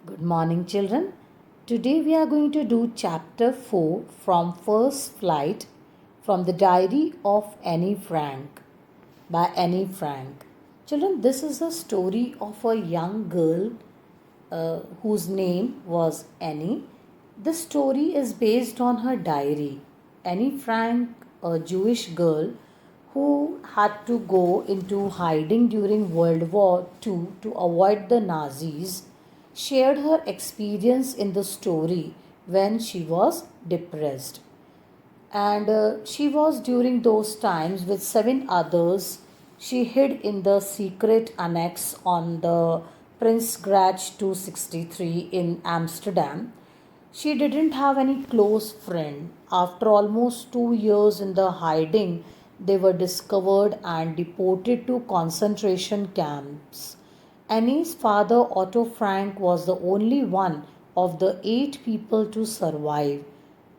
Good morning, children. Today we are going to do chapter 4 from First Flight from the Diary of Annie Frank by Annie Frank. Children, this is a story of a young girl whose name was Annie. The story is based on her diary. Annie Frank, a Jewish girl who had to go into hiding during World War II to avoid the Nazis, shared her experience in the story when she was depressed. And she was during those times with seven others. She hid in the secret annex on the Prinsgracht 263 in Amsterdam. She didn't have any close friend. After almost 2 years in the hiding, they were discovered and deported to concentration camps. Annie's father, Otto Frank, was the only one of the 8 people to survive.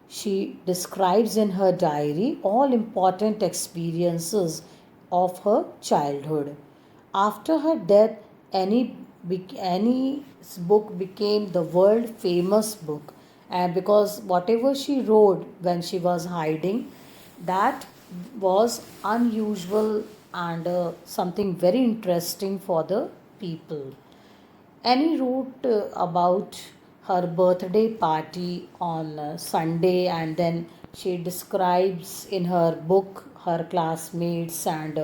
She describes in her diary all important experiences of her childhood. After her death, Annie's book became the world famous book, and because whatever she wrote when she was hiding, that was unusual and something very interesting for the people. Annie wrote about her birthday party on Sunday, and then she describes in her book her classmates, and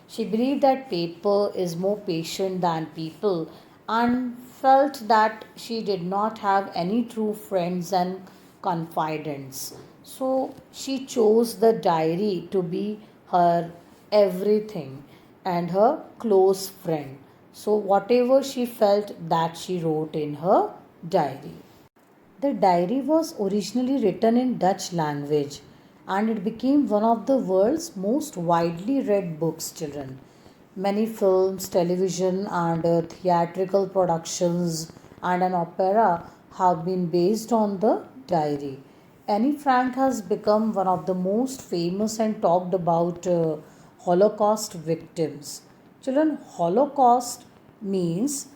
she believed that paper is more patient than people, and felt that she did not have any true friends and confidants. So she chose the diary to be her everything and her close friend. So, whatever she felt, that she wrote in her diary. The diary was originally written in Dutch language and it became one of the world's most widely read books, children. Many films, television, and theatrical productions and an opera have been based on the diary. Annie Frank has become one of the most famous and talked about Holocaust victims. Children, Holocaust means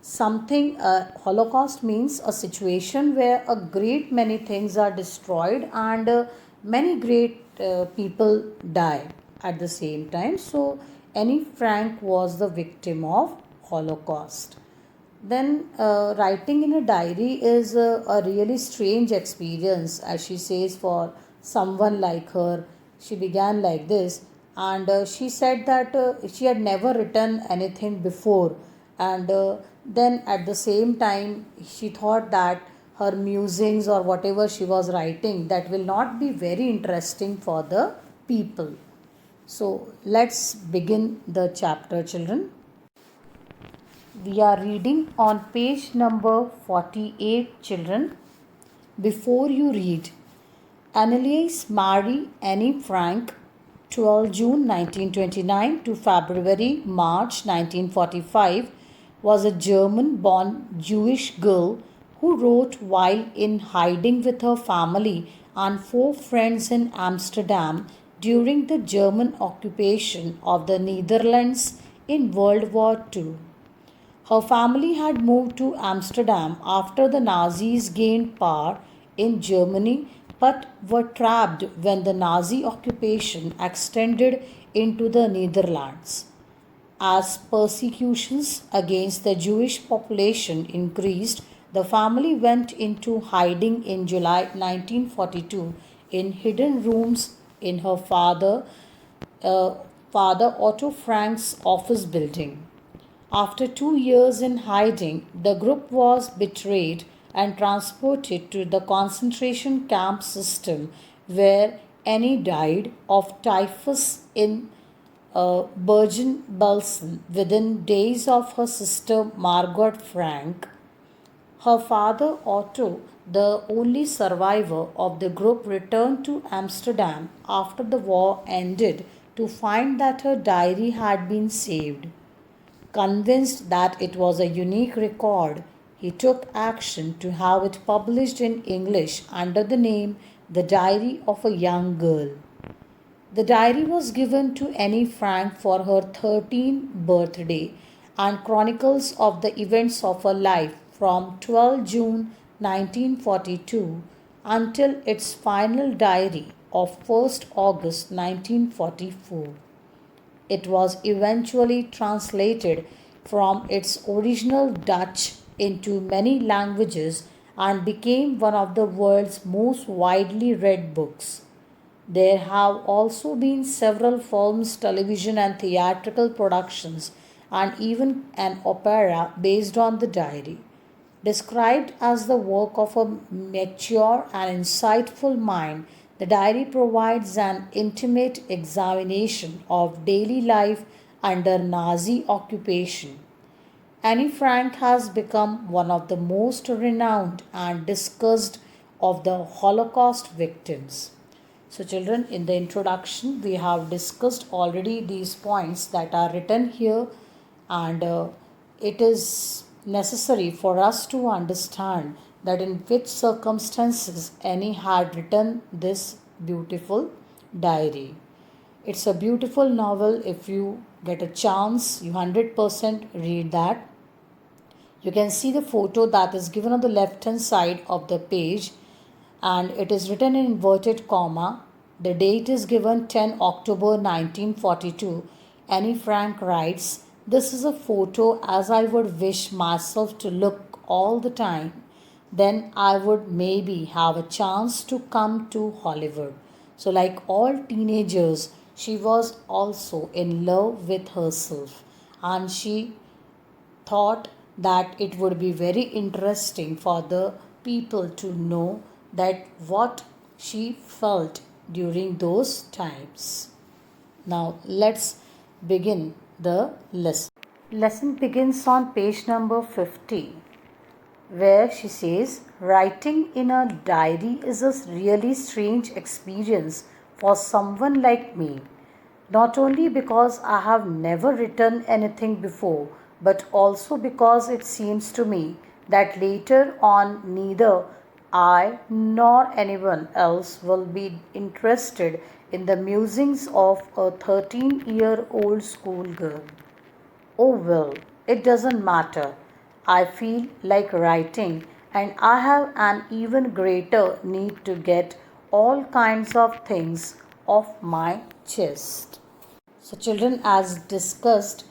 something, Holocaust means a situation where a great many things are destroyed and many great people die at the same time. So Annie Frank was the victim of Holocaust. Then writing in a diary is a really strange experience, as she says, for someone like her. She began like this, and she said that she had never written anything before, and then at the same time she thought that her musings or whatever she was writing, that will not be very interesting for the people. So let's begin the chapter, children. We are reading on page number 48, children. Before you read, Anneliese Marie Annie Frank, 12 June 1929 to February March 1945, was a German born Jewish girl who wrote while in hiding with her family and 4 friends in Amsterdam during the German occupation of the Netherlands in World War II. Her family had moved to Amsterdam after the Nazis gained power in Germany but were trapped when the Nazi occupation extended into the Netherlands. As persecutions against the Jewish population increased, the family went into hiding in July 1942 in hidden rooms in her uh, father Otto Frank's office building. After 2 years in hiding, the group was betrayed and transported to the concentration camp system where Annie died of typhus in Bergen-Belsen within days of her sister Margot Frank. Her father Otto, the only survivor of the group, returned to Amsterdam after the war ended to find that her diary had been saved. Convinced that it was a unique record, he took action to have it published in English under the name The Diary of a Young Girl. The diary was given to Annie Frank for her 13th birthday and chronicles of the events of her life from 12 June 1942 until its final diary of 1st August 1944. It was eventually translated from its original Dutch into many languages and became one of the world's most widely read books. There have also been several films, television, and theatrical productions, and even an opera based on the diary. Described as the work of a mature and insightful mind, the diary provides an intimate examination of daily life under Nazi occupation. Anne Frank has become one of the most renowned and discussed of the Holocaust victims. So, children, in the introduction, we have discussed already these points that are written here, and it is necessary for us to understand that in which circumstances Annie had written this beautiful diary. It's a beautiful novel. If you get a chance, you 100% read that. You can see the photo that is given on the left hand side of the page, and it is written in inverted comma. The date is given 10 October 1942. Annie Frank writes, "This is a photo as I would wish myself to look all the time. Then I would maybe have a chance to come to Hollywood." So, like all teenagers, she was also in love with herself, and she thought that it would be very interesting for the people to know that what she felt during those times. Now let's begin the lesson. Lesson begins on page number 50, where she says, "Writing in a diary is a really strange experience for someone like me. Not only because I have never written anything before, but also because it seems to me that later on neither I nor anyone else will be interested in the musings of a 13-year-old schoolgirl. Oh well, it doesn't matter. I feel like writing, and I have an even greater need to get all kinds of things off my chest." So, children, as discussed,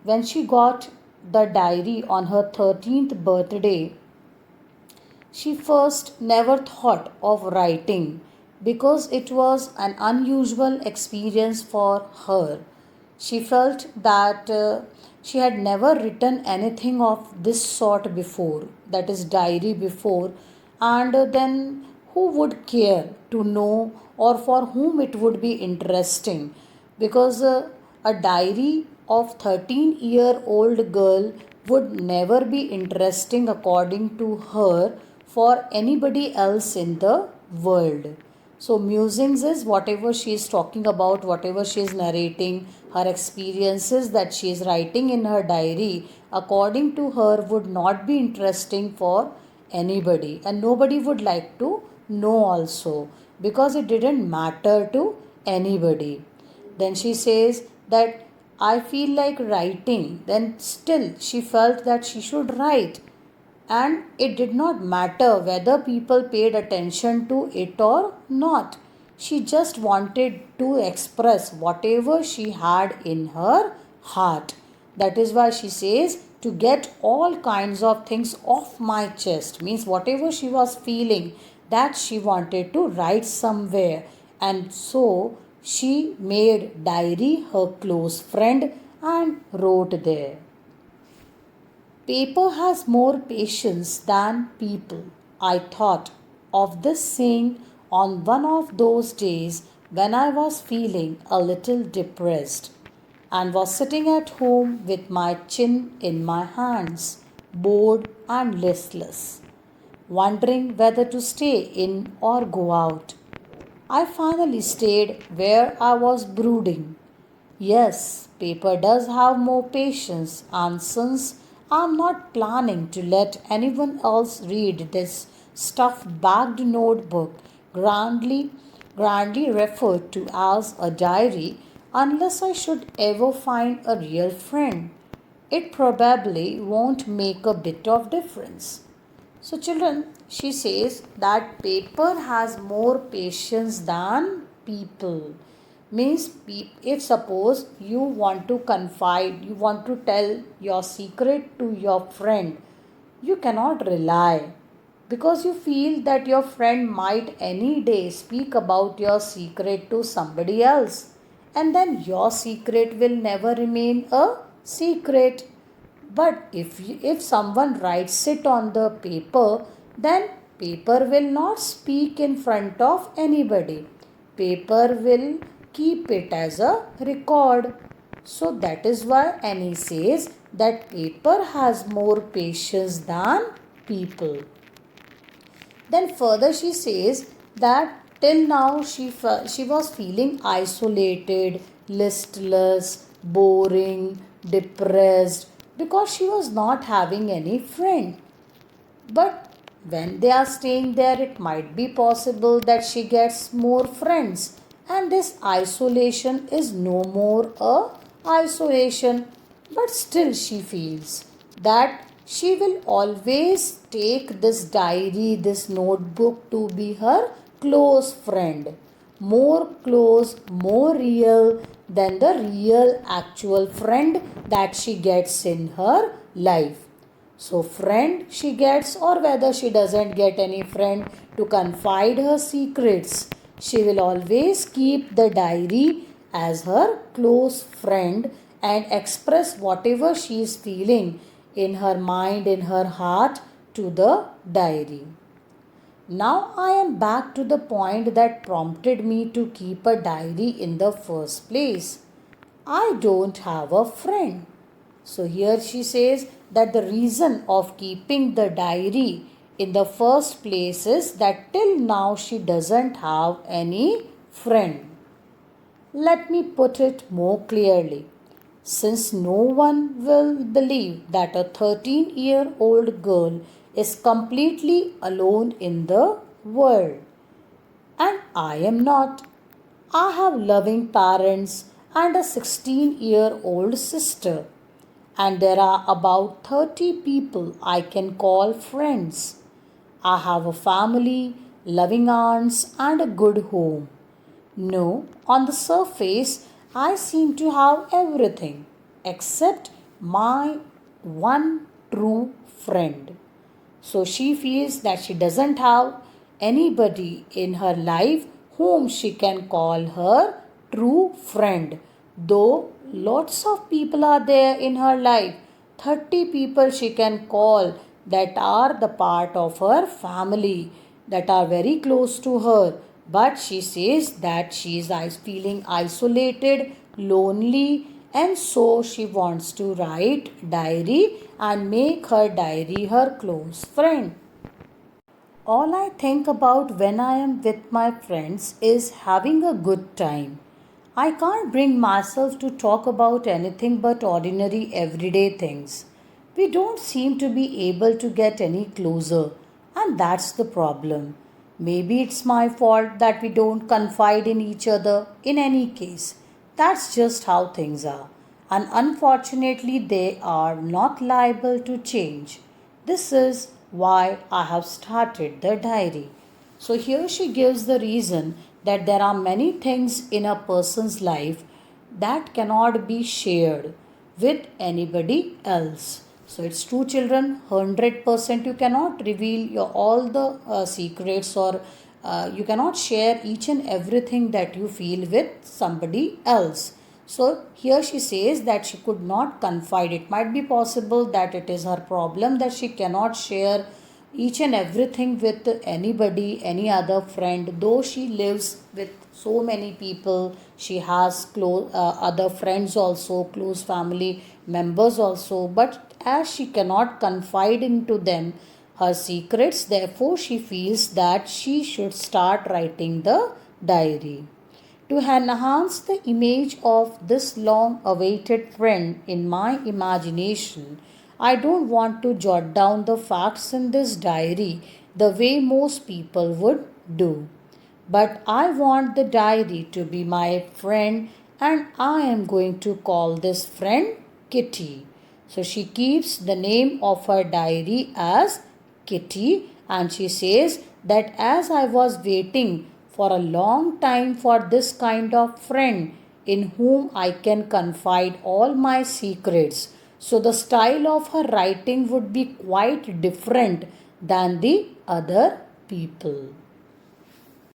when she got the diary on her 13th birthday, she first never thought of writing because it was an unusual experience for her. She felt that she had never written anything of this sort before, that is, diary before, and then who would care to know, or for whom it would be interesting, because a diary of 13-year-old girl would never be interesting according to her for anybody else in the world. So, musings is whatever she is talking about, whatever she is narrating, her experiences that she is writing in her diary, according to her, would not be interesting for anybody, and nobody would like to know also, because it didn't matter to anybody. Then she says that I feel like writing. Then still she felt that she should write, and it did not matter whether people paid attention to it or not. She just wanted to express whatever she had in her heart. That is why she says to get all kinds of things off my chest, means whatever she was feeling, that she wanted to write somewhere. And so she made diary her close friend and wrote there. Paper has more patience than people. I thought of this saying on one of those days when I was feeling a little depressed and was sitting at home with my chin in my hands, bored and listless, wondering whether to stay in or go out. I finally stayed where I was brooding. Yes, paper does have more patience, and since I'm not planning to let anyone else read this stuffed bagged notebook grandly referred to as a diary, unless I should ever find a real friend, it probably won't make a bit of difference. So, children, she says that paper has more patience than people. Means, if suppose you want to confide, you want to tell your secret to your friend, you cannot rely because you feel that your friend might any day speak about your secret to somebody else, and then your secret will never remain a secret. But if someone writes it on the paper, then paper will not speak in front of anybody. Paper will keep it as a record. So that is why Annie says that paper has more patience than people. Then further she says that till now she was feeling isolated, listless, boring, depressed because she was not having any friend. But when they are staying there, it might be possible that she gets more friends, and this isolation is no more a isolation. But still, she feels that she will always take this diary, this notebook to be her close friend, more close, more real than the real actual friend that she gets in her life. So, friend she gets, or whether she doesn't get any friend to confide her secrets, she will always keep the diary as her close friend and express whatever she is feeling in her mind, in her heart to the diary. Now I am back to the point that prompted me to keep a diary in the first place. I don't have a friend. So here she says that the reason of keeping the diary in the first place is that till now she doesn't have any friend. Let me put it more clearly. Since no one will believe that a 13-year-old girl is completely alone in the world, and I am not. I have loving parents and a 16-year-old sister, and there are about 30 people I can call friends. I have a family, loving aunts, and a good home. No, on the surface, I seem to have everything except my one true friend. So she feels that she doesn't have anybody in her life whom she can call her true friend. Though lots of people are there in her life, 30 people she can call that are the part of her family, that are very close to her. But she says that she is feeling isolated, lonely, and so she wants to write diary and make her diary her close friend. All I think about when I am with my friends is having a good time. I can't bring myself to talk about anything but ordinary everyday things. We don't seem to be able to get any closer, and that's the problem. Maybe it's my fault that we don't confide in each other. In any case, that's just how things are. And unfortunately, they are not liable to change. This is why I have started the diary. So, here she gives the reason that there are many things in a person's life that cannot be shared with anybody else. So, it's true, children, 100% you cannot reveal all the secrets, or you cannot share each and everything that you feel with somebody else. So here she says that she could not confide. It might be possible that it is her problem that she cannot share each and everything with anybody, any other friend. Though she lives with so many people, she has close other friends also, close family members also. But as she cannot confide into them her secrets, therefore she feels that she should start writing the diary. To enhance the image of this long awaited friend in my imagination, I don't want to jot down the facts in this diary the way most people would do. But I want the diary to be my friend, and I am going to call this friend Kitty. So she keeps the name of her diary as Kitty, and she says that as I was waiting for a long time for this kind of friend in whom I can confide all my secrets. So the style of her writing would be quite different than the other people.